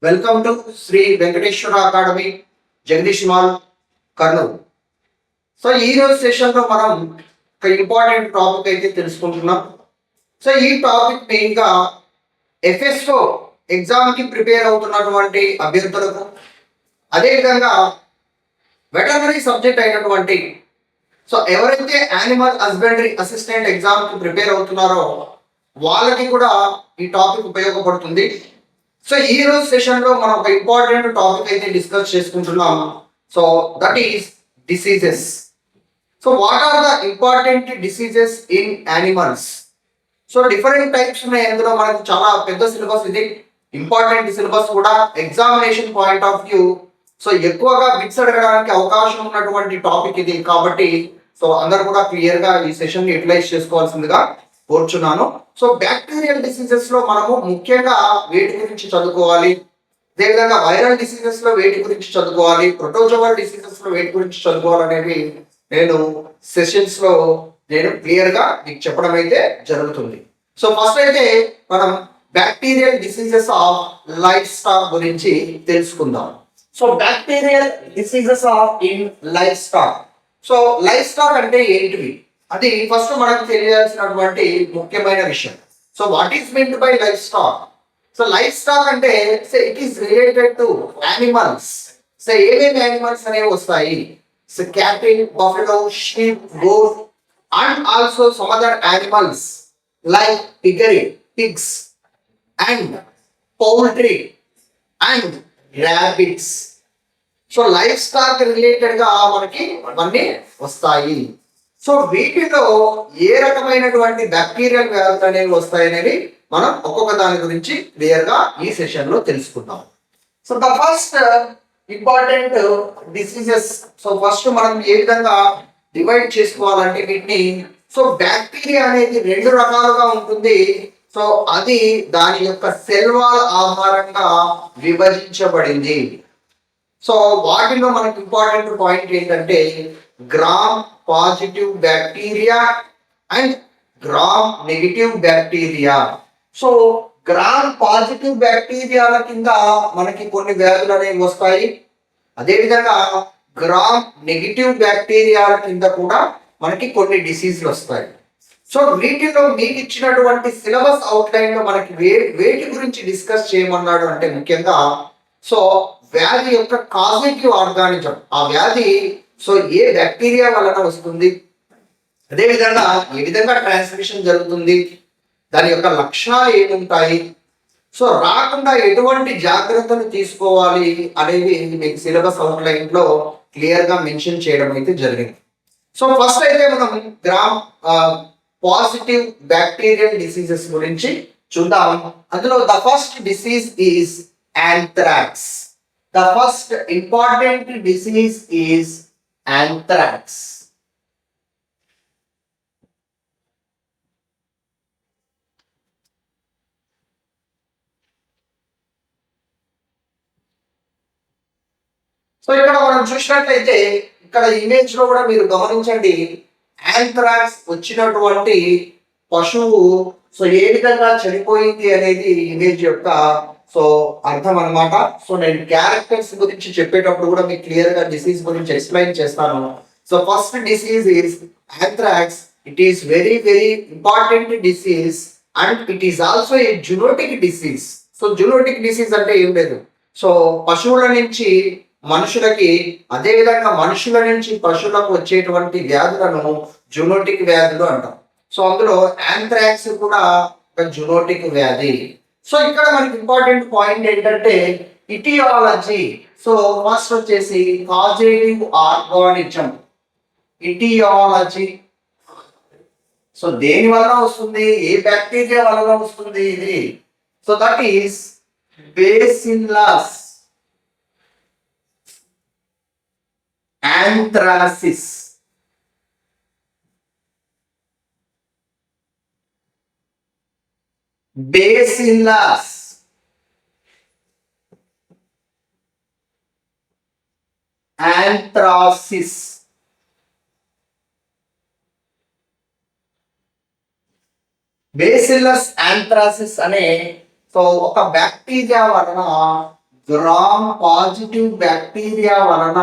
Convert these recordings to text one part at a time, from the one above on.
Welcome to Sri Venkateswara academy, Jagadish mall, Kurnool. So ఈ రోజు సెషన్లో మనం ఒక ఇంపార్టెంట్ టాపిక్ అయితే తెలుసుకుంటున్నాం. సో ఈ టాపిక్ మెయిన్గా ఎఫ్ఎస్ఓ ఎగ్జామ్కి ప్రిపేర్ అవుతున్నటువంటి అభ్యర్థులకు, అదేవిధంగా వెటర్నరీ సబ్జెక్ట్ అయినటువంటి ఎవరైతే యానిమల్ హస్బెండరీ అసిస్టెంట్ ఎగ్జామ్కి ప్రిపేర్ అవుతున్నారో వాళ్ళకి కూడా ఈ టాపిక్ ఉపయోగపడుతుంది. సో ఈ రోజు సెషన్లో మనం ఒక ఇంపార్టెంట్ టాపిక్ అయితే డిస్కస్ చేసుకుంటున్నాం. So that is diseases. So what are the important diseases in animals? So different types ఉన్నాయి. అందులో మనకు చాలా పెద్ద సిలబస్ ఇది, ఇంపార్టెంట్ సిలబస్ కూడా. Examination point of view so ఎక్కువగా బిట్స్ అడగడానికి అవకాశం ఉన్నటువంటి టాపిక్ ఇది కాబట్టి అందరూ కూడా క్లియర్గా ఈ సెషన్ యూటిలైజ్ చేసుకోవాల్సిందిగా కోరుచున్నాను. సో బ్యాక్టీరియల్ డిసీజెస్ లో మనము ముఖ్యంగా వేటి గురించి చదువుకోవాలి, అదేవిధంగా వైరల్ డిసీజెస్ లో వేటి గురించి చదువుకోవాలి, ప్రోటోజోవల్ డిసీజెస్ లో వేటి గురించి చదువుకోవాలనేవి నేను సెషన్స్ లో క్లియర్ గా మీకు చెప్పడం అయితే జరుగుతుంది. సో ఫస్ట్ అయితే మనం bacterial diseases of livestock గురించి తెలుసుకుందాం. So bacterial diseases of in livestock. So livestock అంటే ఏంటివి, అది ఫస్ట్ మనకు తెలియాల్సినటువంటి ముఖ్యమైన విషయం. So what is meant by livestock? So livestock అంటే it is related to animals. ఏమేమి యానిమల్స్ అనేవి వస్తాయి? Cattle, buffalo, sheep, goat and also some other animals like piggery, pigs and poultry and rabbits. So livestock related గా మనకి అవన్నీ వస్తాయి. So వీటిలో ఏ రకమైనటువంటి బ్యాక్టీరియల్ వ్యాధులు అనేవి వస్తాయనేవి మనం ఒక్కొక్క దాని గురించి క్లియర్ గా ఈ సెషన్ లో తెలుసుకుందాం. So the first important diseases. So first మనం ఏ విధంగా డివైడ్ చేసుకోవాలంటే వీటిని, బ్యాక్టీరియా అనేది రెండు రకాలుగా ఉంటుంది. సో అది దాని యొక్క సెల్ వాల్ ఆధారంగా విభజించబడింది. సో వాటిలో మనకి ఇంపార్టెంట్ పాయింట్ ఏంటంటే gram positive bacteria and gram negative bacteria. So gram positive బ్యాక్టీరియాల కింద మనకి కొన్ని వ్యాధులు అనేవి వస్తాయి. అదేవిధంగా గ్రామ్ నెగిటివ్ బ్యాక్టీరియాల కింద కూడా మనకి కొన్ని డిసీజులు వస్తాయి. సో వీటిలో మీకు ఇచ్చినటువంటి సిలబస్ అవుట్లైన్ లో మనకి వేటి గురించి డిస్కస్ చేయమన్నాడు అంటే ముఖ్యంగా వ్యాధి యొక్క కాజిటివ్ ఆర్గానిజం, ఆ వ్యాధి ఏ బ్యాక్టీరియా వలన వస్తుంది, అదేవిధంగా ఏ విధంగా ట్రాన్స్మిషన్ జరుగుతుంది, దాని యొక్క లక్షణాలు ఏముంటాయి, రాకుండా ఎటువంటి జాగ్రత్తలు తీసుకోవాలి అనేది మీకు సిలబస్ అవుట్లైన్ లో క్లియర్ గా మెన్షన్ చేయడం అయితే జరిగింది. ఫస్ట్ అయితే మనం గ్రామ్ పాజిటివ్ బ్యాక్టీరియల్ డిసీజెస్ గురించి చూద్దాం. అందులో the first disease is anthrax. The first important disease is anthrax. ఇక్కడ మనం చూసినట్లయితే ఇక్కడ ఇమేజ్ లో కూడా మీరు గమనించండి, యాంథ్రాక్స్ వచ్చినటువంటి పశువు ఏ విధంగా చనిపోయింది అనేది ఇమేజ్ యొక్క అర్థం అనమాట. నేను క్యారెక్టర్స్ గురించి చెప్పేటప్పుడు కూడా మీకు క్లియర్ గా డిసీజ్ గురించి ఎక్స్ప్లెయిన్ చేస్తాను. First disease is anthrax. It is very very important disease and it is also a zoonotic disease. Zoonotic disease అంటే ఏం లేదు, పశువుల నుంచి మనుషులకి, అదే విధంగా మనుషుల నుంచి పశువులకు వచ్చేటువంటి వ్యాధులను జునోటిక్ వ్యాధులు అంటాం. అందులో యాంథ్రాక్స్ కూడా ఒక జునోటిక్ వ్యాధి. ఇక్కడ మనకి ఇంపార్టెంట్ పాయింట్ ఏంటంటే ఇటియాలజీ. ఫస్ట్ వచ్చేసి కాజేటివ్ ఆర్గానిజం, ఇటియాలజీ. దేని వలన వస్తుంది, ఏ బ్యాక్టీరియా వలన వస్తుంది ఇది? That is Bacillus anthracis. Bacillus anthracis. Bacillus anthracis అనే ఒక బ్యాక్టీరియా వలన గ్రామ్ పాజిటివ్ బ్యాక్టీరియా వలన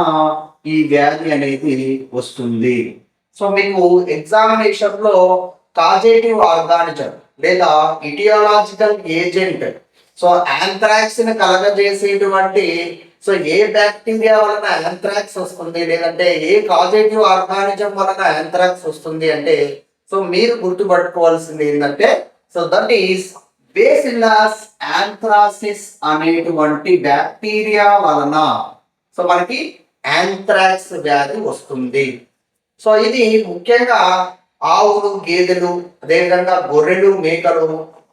ఈ వ్యాధి అనేది వస్తుంది. సో మీకు ఎగ్జామినేషన్ లో కాజేటివ్ ఆర్గానిజం లేదా ఇటియాలజికల్ ఏజెంట్, సో యాంథ్రాక్స్ ని కలగజేసేటువంటి సో ఏ బ్యాక్టీరియా వలన యాంథ్రాక్స్ వస్తుంది లేదంటే ఏ కాజేటివ్ ఆర్గానిజం వలన యాంథ్రాక్స్ వస్తుంది అంటే సో మీరు గుర్తుపట్టుకోవాల్సింది ఏంటంటే సో దట్ ఈస్ బేసిల్లస్ యాంథ్రాసిస్ అనేటువంటి బ్యాక్టీరియా వలన సో మనకి యాంథ్రాక్స్ వ్యాధి వస్తుంది. సో ఇది ముఖ్యంగా ఆవులు, గేదెలు, అదేవిధంగా గొర్రెలు, మేకలు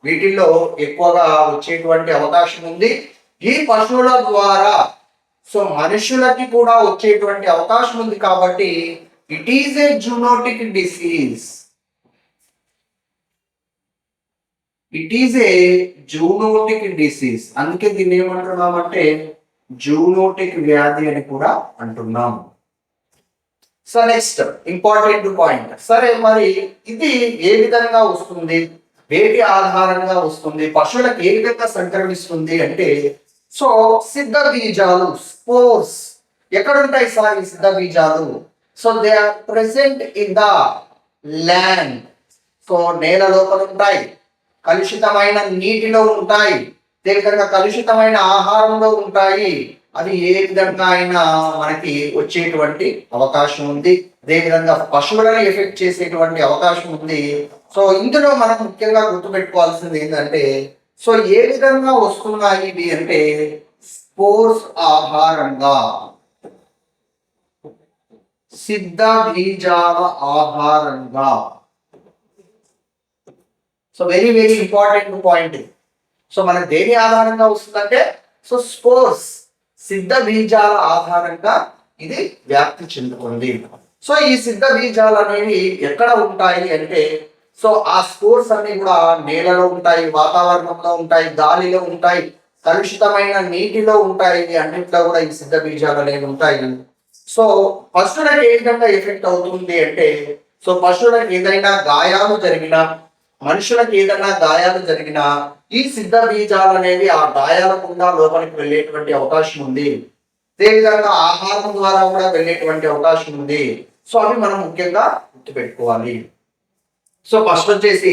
వీటిల్లో ఎక్కువగా వచ్చేటువంటి అవకాశం ఉంది. ఈ పశువుల ద్వారా సో మనుషులకి కూడా వచ్చేటువంటి అవకాశం ఉంది కాబట్టి it is a zoonotic disease. It is a zoonotic disease. అందుకే దీన్ని ఏమంటున్నామంటే జూనోటిక్ వ్యాధి అని కూడా అంటున్నాం. సో నెక్స్ట్ ఇంపార్టెంట్ పాయింట్, సరే మరి ఇది ఏ విధంగా వస్తుంది, వేటి ఆధారంగా వస్తుంది, పశువులకు ఏ విధంగా సంక్రమిస్తుంది అంటే సో సిద్ధ బీజాలు స్పోర్స్ ఎక్కడ ఉంటాయి సార్ ఈ సిద్ధ బీజాలు? So they are present in the land. So నేల లోపల ఉంటాయి, కలుషితమైన నీటిలో ఉంటాయి, అదేవిధంగా కలుషితమైన ఆహారంలో ఉంటాయి. అది ఏ విధంగా అయినా మనకి వచ్చేటువంటి అవకాశం ఉంది. అదేవిధంగా పశువులను ఎఫెక్ట్ చేసేటువంటి అవకాశం ఉంది. సో ఇందులో మనం ముఖ్యంగా గుర్తుపెట్టుకోవాల్సింది ఏంటంటే సో ఏ విధంగా వస్తున్నాయి ఇవి అంటే స్పోర్స్ ఆహారంగా, సిద్ధ బీజాల ఆహారంగా. So very very important point. So మనకు దేని ఆధారంగా వస్తుందంటే సో స్పోర్స్, సిద్ధ బీజాల ఆధారంగా ఇది వ్యాప్తి చెందుతుంది. సో ఈ సిద్ధ బీజాలు అనేవి ఎక్కడ ఉంటాయి అంటే సో ఆ స్పోర్స్ అన్ని కూడా నేలలో ఉంటాయి, వాతావరణంలో ఉంటాయి, గాలిలో ఉంటాయి, కలుషితమైన నీటిలో ఉంటాయి. అన్నింటిలో కూడా ఈ సిద్ధ బీజాలు అనేవి ఉంటాయి. సో పశువులకు ఏ విధంగా ఎఫెక్ట్ అవుతుంది అంటే సో పశువులకు ఏదైనా గాయాలు జరిగినా, మనుషులకు ఏదైనా గాయాలు జరిగినా ఈ సిద్ధ బీజాలు అనేవి ఆ గాయాల గుండా లోపలికి వెళ్ళేటువంటి అవకాశం ఉంది. అదేవిధంగా ఆహారం ద్వారా కూడా వెళ్ళేటువంటి అవకాశం ఉంది. సో అవి మనం ముఖ్యంగా గుర్తుపెట్టుకోవాలి. సో ఫస్ట్ వచ్చేసి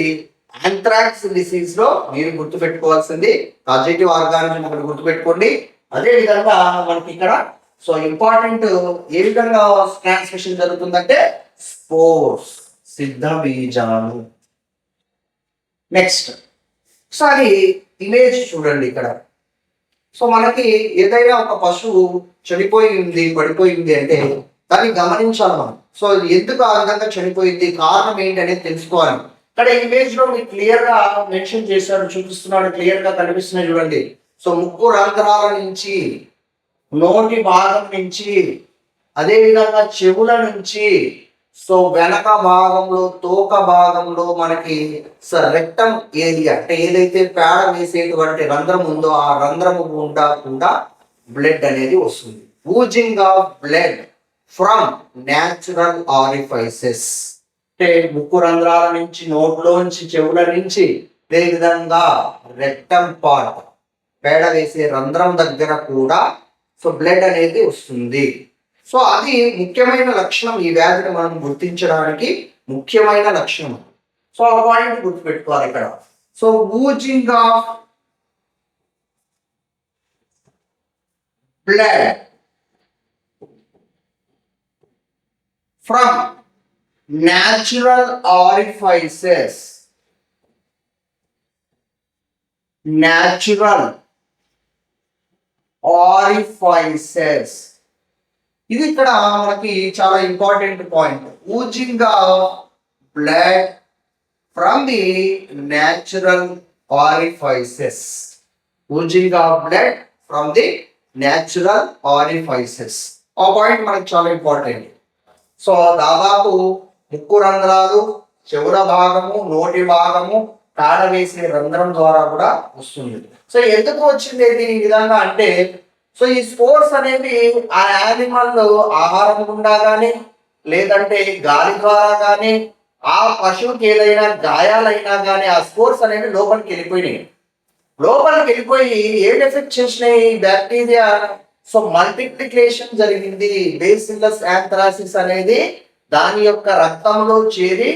యాంథ్రాక్స్ డిసీజ్ లో మీరు గుర్తుపెట్టుకోవాల్సింది కాజేటివ్ ఆర్గానిజం ఒకటి గుర్తుపెట్టుకోండి. అదే విధంగా మనకి ఇక్కడ సో ఇంపార్టెంట్ ఏ విధంగా ట్రాన్స్మిషన్ జరుగుతుందంటే స్పోర్స్, సిద్ధ బీజాలు. నెక్స్ట్ ఒకసారి ఇమేజ్ చూడండి ఇక్కడ. సో మనకి ఏదైనా ఒక పశువు చనిపోయి ఉంది, పడిపోయి ఉంది అంటే దాన్ని గమనించాలి మనం. సో ఎందుకు ఆ విధంగా చనిపోయింది, కారణం ఏంటి అనేది తెలుసుకోవాలి. ఇక్కడ ఇమేజ్ లో మీకు క్లియర్ గా మెన్షన్ చేశాడు, చూపిస్తున్నాడు, క్లియర్ గా కనిపిస్తున్నాయి చూడండి. సో ముక్కు రంధ్రాల నుంచి, నోటి భాగం నుంచి, అదే విధంగా చెవుల నుంచి, సో వెనక భాగంలో, తోక భాగంలో మనకి రెక్టమ్ ఏరియా అంటే ఏదైతే పేడ వేసేటువంటి రంధ్రం ఉందో ఆ రంధ్రము గుండా కూడా బ్లడ్ అనేది వస్తుంది. Oozing of blood from natural orifices అంటే ముక్కు రంధ్రాల నుంచి, నోట్లోంచి, చెవుల నుంచి, అదే విధంగా రెక్టమ్ పార్ట్ పేడ వేసే రంధ్రం దగ్గర కూడా సో బ్లడ్ అనేది వస్తుంది. సో అది ముఖ్యమైన లక్షణం, ఈ వ్యాధిని మనం గుర్తించడానికి ముఖ్యమైన లక్షణం. సో ఆ పాయింట్ గుర్తుపెట్టుకోవాలి ఇక్కడ. So oozing of blood from natural orifices, natural orifices. ఇది ఇక్కడ మనకి చాలా important point. Oozing of blood from the natural orifices, oozing of blood from the natural orifices. ఆ పాయింట్ మనకి చాలా ఇంపార్టెంట్. సో దాదాపు ముక్కు రంధ్రాలు, చెవుల భాగము, నోటి భాగము, పేడ వేసే రంధ్రం ద్వారా కూడా వస్తుంది. సో ఎందుకు వచ్చింది ఈ విధంగా అంటే సో ఈ స్పోర్స్ అనేవి ఆ యానిమల్ ఆహారం గుండా కానీ లేదంటే గాలి ద్వారా కానీ ఆ పశువుకి ఏదైనా గాయాలైనా కానీ ఆ స్పోర్స్ అనేవి లోపలికి వెళ్ళిపోయినాయి. లోపలికి వెళ్ళిపోయి ఏం ఎఫెక్ట్ చేసినాయి బ్యాక్టీరియా? సో మల్టిప్లికేషన్ జరిగింది. బేసిల్లస్ యాంథ్రాసిస్ అనేది దాని యొక్క రక్తంలో చేరి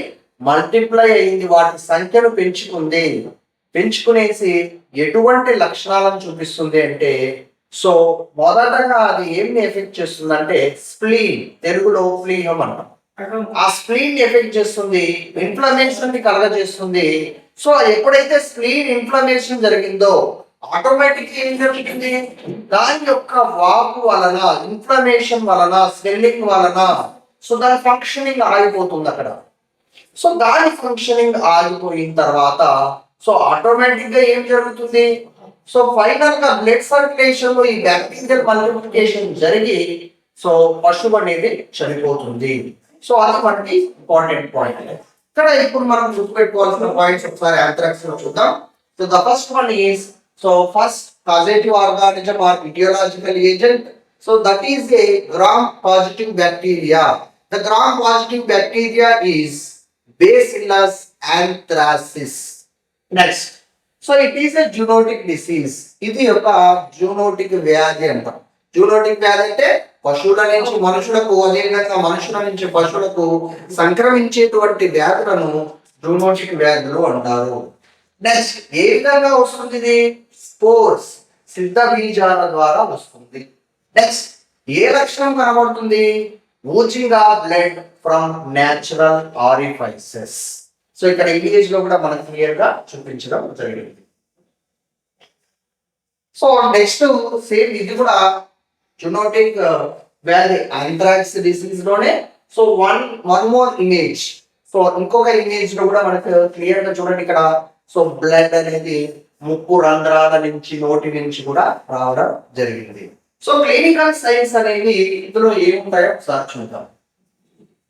మల్టిప్లై అయింది, వాటి సంఖ్యను పెంచుకుంది. పెంచుకునేసి ఎటువంటి లక్షణాలను చూపిస్తుంది అంటే, సో మొదటగా అది ఏమి ఎఫెక్ట్ చేస్తుందంటే స్ప్లీన్, తెలుగులో ప్లీహం అంటాం. ఆ స్ప్లీన్ ఎఫెక్ట్ చేస్తుంది, ఇన్ఫ్లమేషన్ ని కలగజేస్తుంది. సో ఎప్పుడైతే స్ప్లీన్ ఇన్ఫ్లమేషన్ జరిగిందో ఆటోమేటిక్ ఏం జరుగుతుంది? దాని యొక్క వాపు వలన, ఇన్ఫ్లమేషన్ వలన, స్వెల్లింగ్ వలన సో దాని ఫంక్షనింగ్ ఆగిపోతుంది అక్కడ. సో దాని ఫంక్షనింగ్ ఆగిపోయిన తర్వాత సో ఆటోమేటిక్ గా ఏం జరుగుతుంది? సో ఫైనల్ గా బ్లడ్ సర్క్యులేషన్ లో ఈ బ్యాక్టీరియల్ మల్టిప్లికేషన్ జరిగి సో పశువు అనేది చనిపోతుంది. సో అది మనకి ఇంపార్టెంట్ పాయింట్. ఇక్కడ ఇప్పుడు మనం గుర్తుపెట్టుకోవాల్సిన పాయింట్స్ ఒకసారి యాంథ్రాక్స్ లో చూద్దాం. So the first one is, so first causative organism or aetiological agent. So that is a gram positive bacteria. The gram positive bacteria is Bacillus anthracis. Next, so it is a zoonotic disease. ఇది ఒక zoonotic వ్యాధి అంటాం. Zoonotic వ్యాధి అంటే పశువుల నుంచి మనుషులకు, అదేవిధంగా మనుషుల నుంచి పశువులకు సంక్రమించేటువంటి వ్యాధులను జూనోటిక్ వ్యాధులు అంటారు. నెక్స్ట్, ఏ విధంగా వస్తుంది ఇది? స్పోర్స్, సిద్ధ బీజాల ద్వారా వస్తుంది. నెక్స్ట్, ఏ లక్షణం కనబడుతుంది? Oozing of blood from natural orifices. So ఇక్కడ ఇమేజ్ లో కూడా మనకు క్లియర్ గా చూపించడం జరిగింది. సో నెక్స్ట్ సేమ్ ఇది కూడా జూనోటిక్ వ్యాధి యాంథ్రాక్స్ డిసీజ్ లోనే. So one more image. So ఇంకొక ఇమేజ్ లో కూడా మనకు క్లియర్ గా చూడండి ఇక్కడ. సో బ్లడ్ అనేది ముక్కు రంధ్రాల నుంచి, నోటి నుంచి కూడా రావడం జరిగింది. సో క్లినికల్ సైన్స్ అనేవి ఇందులో ఏముంటాయో ఒకసారి చూద్దాం.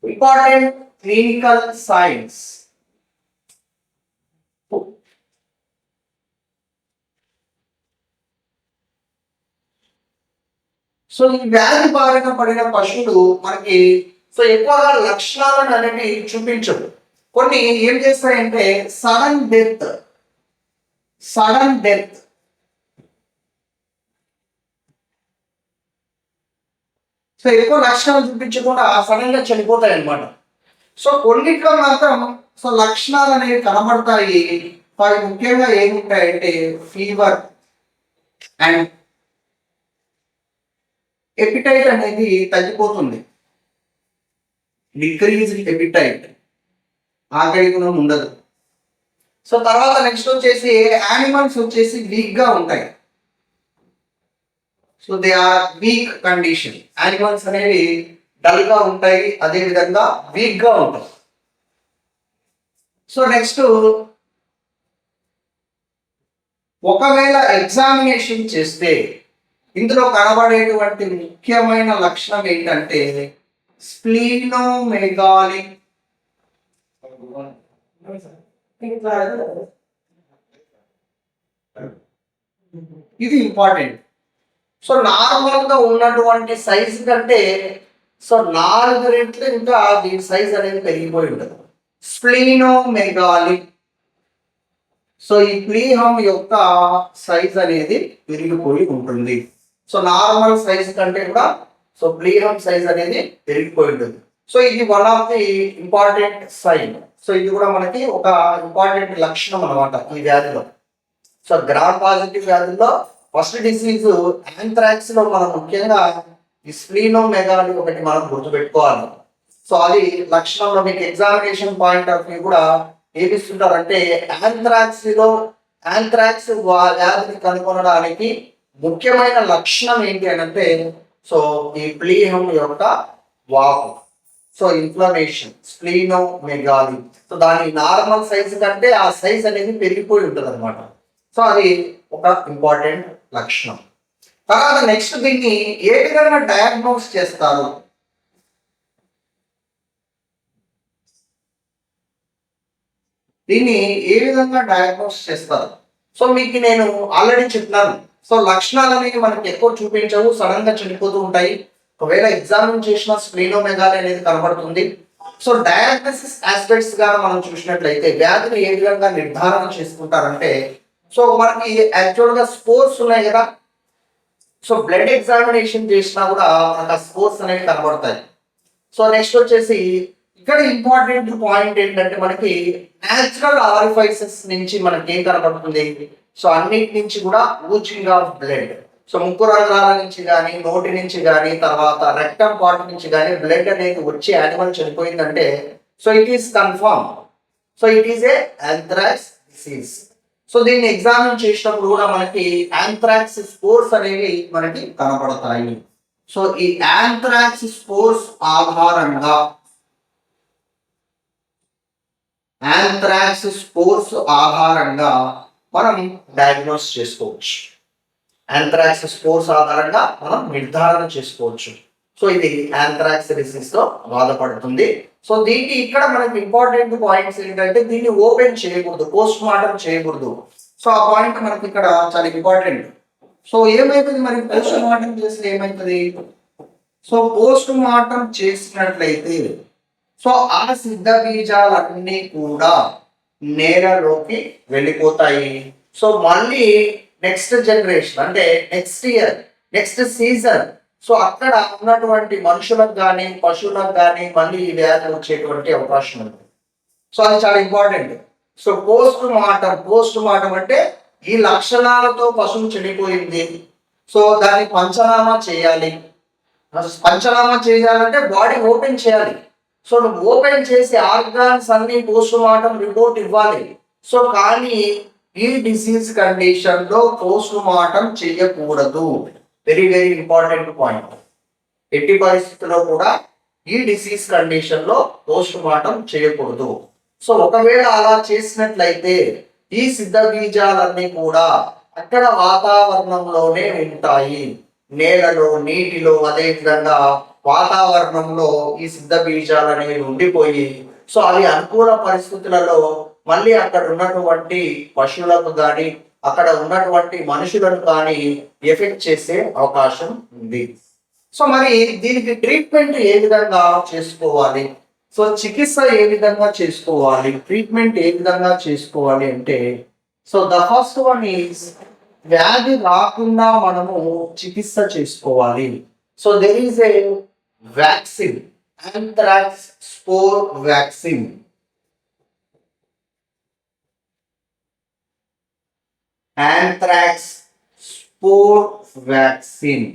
Important clinical science. సో ఈ వ్యాధి బారిన పడిన పశువులు మనకి సో ఎక్కువగా లక్షణాలను అనేవి చూపించవు. కొన్ని ఏం చేస్తాయంటే సడన్ డెత్ సో ఎక్కువ లక్షణాలు చూపించకుండా సడన్ గా చనిపోతాయి అన్నమాట. సో కొన్నిట్లో మాత్రం సో లక్షణాలు అనేవి కనబడతాయి. అవి ముఖ్యంగా ఏముంటాయంటే ఫీవర్ అండ్ ఎపిటైట్ అనేది తగ్గిపోతుంది. డిక్రీజ్ ఎపిటైట్, ఆకలి గుణం ఉండదు. సో తర్వాత నెక్స్ట్ వచ్చేసి యానిమల్స్ వచ్చేసి వీక్ గా ఉంటాయి. So they are weak condition. Animals అనేవి డల్ గా ఉంటాయి, అదే విధంగా వీక్ గా ఉంటాయి. సో నెక్స్ట్, ఒకవేళ ఎగ్జామినేషన్ చేస్తే ఇందులో కనబడేటువంటి ముఖ్యమైన లక్షణం ఏంటంటే స్ప్లీనోమెగాలీ. ఇది ఇంపార్టెంట్. సో నార్మల్ గా ఉన్నటువంటి సైజ్ కంటే సో 4 రెట్లు ఇంకా దీని సైజ్ అనేది పెరిగిపోయి ఉంటుంది. స్ప్లీనోమెగాలీ. సో ఈ ప్లీహం యొక్క సైజ్ అనేది పెరిగిపోయి ఉంటుంది. సో నార్మల్ సైజ్ కంటే కూడా సో ప్లీహం సైజ్ అనేది పెరిగిపోయి ఉంటుంది. సో ఇది one of the important sign. So ఇది కూడా మనకి ఒక ఇంపార్టెంట్ లక్షణం అన్నమాట ఈ వ్యాధిలో. సో గ్రామ్ పాజిటివ్ వ్యాధుల్లో ఫస్ట్ డిసీజ్ యాంథ్రాక్స్ లో మనం ముఖ్యంగా ఈ స్ప్లీనోమెగాలీ ఒకటి మనం గుర్తుపెట్టుకోవాలి. సో అది లక్షణంలో మీకు ఎగ్జామినేషన్ పాయింట్ ఆఫ్ వ్యూ కూడా ఏమిస్తుంటారంటే యాంథ్రాక్స్ వ్యాధిని కనుగొనడానికి ముఖ్యమైన లక్షణం ఏంటి అని అంటే సో ఈ ప్లీహం యొక్క వాపు. So inflammation, splenomegaly. సో దాని నార్మల్ సైజ్ కంటే ఆ సైజ్ అనేది పెరిగిపోయి ఉంటుంది అనమాట. సో అది ఒక ఇంపార్టెంట్ లక్షణం. తర్వాత నెక్స్ట్ దీన్ని ఏ విధంగా డయాగ్నోస్ చేస్తారు? దీన్ని ఏ విధంగా డయాగ్నోస్ చేస్తారు? సో మీకు నేను ఆల్రెడీ చెప్పినాను. సో లక్షణాలు అనేవి మనకి ఎక్కువ చూపించవు, సడన్ గా చనిపోతూ ఉంటాయి. ఒకవేళ ఎగ్జామిన్ చేసిన స్ప్లీనోమెగాలీ అనేది కనబడుతుంది. సో డయాగ్నోసిస్ ఆస్పెక్ట్స్ గా మనం చూసినట్లయితే వ్యాధిని ఏ విధంగా నిర్ధారణ చేసుకుంటారంటే సో మనకి యాక్చువల్గా స్పోర్స్ ఉన్నాయి కదా, సో బ్లడ్ ఎగ్జామినేషన్ చేసినా కూడా మనకు ఆ స్పోర్స్ అనేవి కనబడతాయి. సో నెక్స్ట్ వచ్చేసి ఇక్కడ ఇంపార్టెంట్ పాయింట్ ఏంటంటే మనకి న్యాచురల్ ఆరిఫైసెస్ నుంచి మనకి ఏం కనబడుతుంది, సో అన్నిటి నుంచి కూడా ఊజింగ్ ఆఫ్ బ్లడ్. సో ముక్కు రంధ్రాల నుంచి కానీ, నోటి నుంచి కానీ, తర్వాత రెక్టమ్ పార్ట్ నుంచి కానీ బ్లడ్ అనేది వచ్చి యానిమల్ చనిపోయిందంటే so it is confirm, so it is a anthrax disease. So దీన్ని ఎగ్జామిన్ చేసినప్పుడు కూడా మనకి యాంథ్రాక్స్ స్పోర్స్ అనేవి మనకి కనబడతాయి. సో ఈ యాంథ్రాక్స్ స్పోర్స్ ఆధారంగా మనం డయాగ్నోస్ చేసుకోవచ్చు. యాంథ్రాక్స్ స్పోర్స్ ఆధారంగా మనం నిర్ధారణ చేసుకోవచ్చు. సో ఇది యాంథ్రాక్స్ డిసీజ్ తో బాధపడుతుంది. సో దీనికి ఇక్కడ మనకి ఇంపార్టెంట్ పాయింట్స్ ఏంటంటే దీన్ని ఓపెన్ చేయకూడదు, పోస్ట్ మార్టం చేయకూడదు. సో ఆ పాయింట్ మనకి ఇక్కడ చాలా ఇంపార్టెంట్. సో ఏమైతుంది మరి పోస్ట్ మార్టం చేస్తే ఏమైతుంది, సో పోస్ట్ మార్టం చేసినట్లయితే సో ఆ సిద్ధ బీజాలన్నీ కూడా నేలలోకి వెళ్ళిపోతాయి. సో మళ్ళీ నెక్స్ట్ జనరేషన్ అంటే next year, next season, so అక్కడ ఉన్నటువంటి మనుషులకు కానీ పశువులకు కానీ మళ్ళీ ఈ వ్యాధి వచ్చేటువంటి అవకాశం ఉంది. సో అది చాలా ఇంపార్టెంట్. సో పోస్ట్ మార్టం అంటే ఈ లక్షణాలతో పశువు చనిపోయింది, సో దాన్ని పంచనామా చేయాలి. పంచనామా చేయాలంటే బాడీ ఓపెన్ చేయాలి. సో నువ్వు ఓపెన్ చేసి ఆర్గాన్స్ అన్ని పోస్ట్ మార్టం రిపోర్ట్ ఇవ్వాలి. సో కానీ ఈ డిసీజ్ కండిషన్ లో పోస్ట్ మార్టం చేయకూడదు. Very very important point. ఎట్టి పరిస్థితుల్లో కూడా ఈ డిసీజ్ కండిషన్ లో పోస్ట్ మార్టం చేయకూడదు. సో ఒకవేళ అలా చేసినట్లయితే ఈ సిద్ధ బీజాలన్నీ కూడా అక్కడ వాతావరణంలోనే ఉంటాయి, నేలలో, నీటిలో, అదే విధంగా వాతావరణంలో ఈ సిద్ధ బీజాలు అనేవి ఉండిపోయి సో అవి అనుకూల పరిస్థితులలో మళ్ళీ అక్కడ ఉన్నటువంటి పశువులకు కానీ అక్కడ ఉన్నటువంటి మనుషులను కానీ ఎఫెక్ట్ చేసే అవకాశం ఉంది. సో మరి దీనికి ట్రీట్మెంట్ ఏ విధంగా చేసుకోవాలి, సో చికిత్స ఏ విధంగా చేసుకోవాలి, ట్రీట్మెంట్ ఏ విధంగా చేసుకోవాలి అంటే so the first one is వ్యాధి రాకుండా మనము చికిత్స చేసుకోవాలి. So there is a vaccine, anthrax spore vaccine. Anthrax spore vaccine.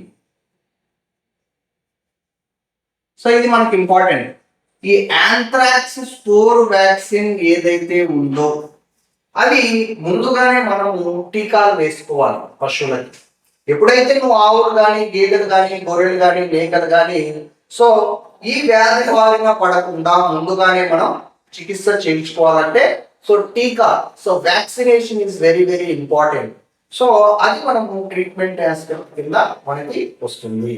So ఇది మనకి ఇంపార్టెంట్. ఈ యాంథ్రాక్స్ స్పోర్ వ్యాక్సిన్ ఏదైతే ఉందో అది ముందుగానే మనము టీకాలు వేసుకోవాలి పశువులకి. ఎప్పుడైతే నువ్వు ఆవులు కానీ, గేదెలు కానీ, గొర్రెలు కానీ, మేకలు కానీ సో ఈ వ్యాధి బారిన పడకుండా ముందుగానే మనం చికిత్స చేయించుకోవాలంటే సో టీకా, so vaccination is very very important. So అది మనము ట్రీట్మెంట్ ఆస్పెక్ట్ కింద మనకి వస్తుంది.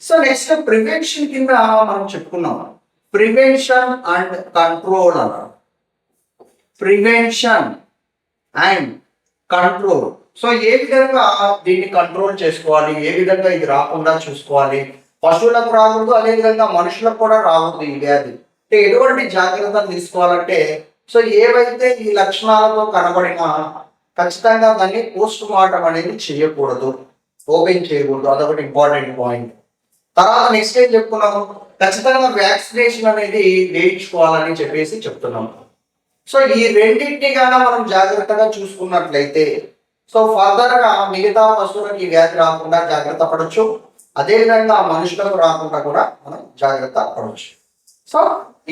సో నెక్స్ట్ ప్రివెన్షన్ కింద మనం చెప్పుకున్నాం, ప్రివెన్షన్ అండ్ కంట్రోల్ అన్నారు. Prevention and control. సో ఏ విధంగా దీన్ని కంట్రోల్ చేసుకోవాలి, ఏ విధంగా ఇది రాకుండా చూసుకోవాలి, పశువులకు రాకూడదు, అదే విధంగా మనుషులకు కూడా రాకూడదు ఈ వ్యాధి. అంటే ఎటువంటి జాగ్రత్తలు తీసుకోవాలంటే సో ఏవైతే ఈ లక్షణాలతో కనబడినా ఖచ్చితంగా దాన్ని పోస్ట్ మార్టం అనేది చేయకూడదు, ఓపెన్ చేయకూడదు. అదొకటి ఇంపార్టెంట్ పాయింట్. తర్వాత నెక్స్ట్ ఏం చెప్పుకున్నాము, ఖచ్చితంగా వ్యాక్సినేషన్ అనేది వేయించుకోవాలని చెప్పేసి చెప్తున్నాము. సో ఈ రెండింటిని గాన మనం జాగ్రత్తగా చూసుకున్నట్లయితే సో ఫర్దర్ గా మిగతా పశువులకు ఈ వ్యాధి రాకుండా జాగ్రత్త పడవచ్చు, అదేవిధంగా మనుషులకు రాకుండా కూడా మనం జాగ్రత్త పడవచ్చు. సో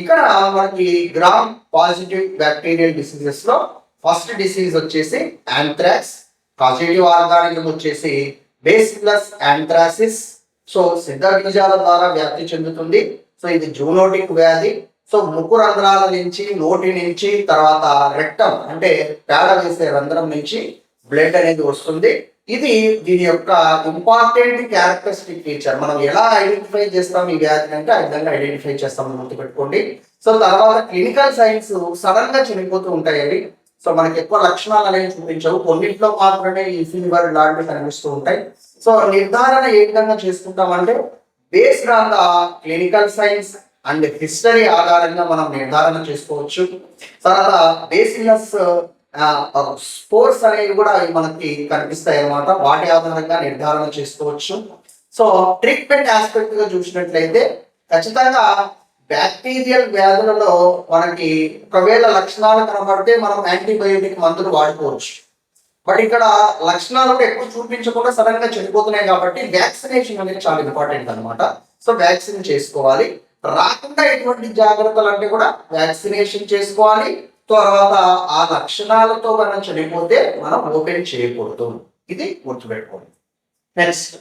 ఇక్కడ మనకి గ్రామ్ పాజిటివ్ బ్యాక్టీరియల్ డిసీజెస్ లో ఫస్ట్ డిసీజ్ వచ్చేసి యాంథ్రాక్స్, కాజేటివ్ ఆర్గానిజం వచ్చేసి బేసిల్లస్ యాంథ్రాసిస్. సో సిద్ధ బీజాల ద్వారా వ్యాప్తి చెందుతుంది. సో ఇది జూనోటిక్ వ్యాధి. సో ముక్కు రంధ్రాల నుంచి, నోటి నుంచి, తర్వాత రెక్టం అంటే పేడ వేసే రంధ్రం నుంచి బ్లడ్ అనేది వస్తుంది. ఇది దీని యొక్క ఇంపార్టెంట్ క్యారెక్టరిస్టిక్ ఫీచర్. మనం ఎలా ఐడెంటిఫై చేస్తాం ఈ వ్యాధిని అంటే ఆ విధంగా ఐడెంటిఫై చేస్తామని గుర్తుపెట్టుకోండి. సో తర్వాత క్లినికల్ సైన్స్ సడన్ గా చనిపోతూ ఉంటాయి అవి. సో మనకి ఎక్కువ లక్షణాలు అనేవి చూపించవు, కొన్నింటిలో మాత్రమే ఈ ఫీవర్ లాంటివి కనిపిస్తూ ఉంటాయి. సో నిర్ధారణ ఏ విధంగా చేసుకుంటామంటే based on the clinical signs and history ఆధారంగా మనం నిర్ధారణ చేసుకోవచ్చు. తర్వాత బేసిల్లస్ స్కోర్స్ అనేవి కూడా మనకి కనిపిస్తాయి అన్నమాట. వాటి ఆధారంగా నిర్ధారణ చేసుకోవచ్చు. సో ట్రీట్మెంట్ ఆస్పెక్ట్ గా చూసినట్లయితే ఖచ్చితంగా బ్యాక్టీరియల్ వ్యాధులలో మనకి ఒకవేళ లక్షణాలు కనబడితే మనం యాంటీబయోటిక్ మందులు వాడుకోవచ్చు. బట్ ఇక్కడ లక్షణాలు కూడా ఎక్కువ చూపించకుండా సడన్ గా చనిపోతున్నాయి కాబట్టి వ్యాక్సినేషన్ అనేది చాలా ఇంపార్టెంట్ అనమాట. సో వ్యాక్సిన్ చేసుకోవాలి. రాకుండా ఎటువంటి జాగ్రత్తలు అంటే కూడా వ్యాక్సినేషన్ చేసుకోవాలి. తర్వాత ఆ లక్షణాలతో మనం చనిపోతే మనం ఓపెన్ చేయకూడదు. ఇది గుర్తుపెట్టుకోండి. నెక్స్ట్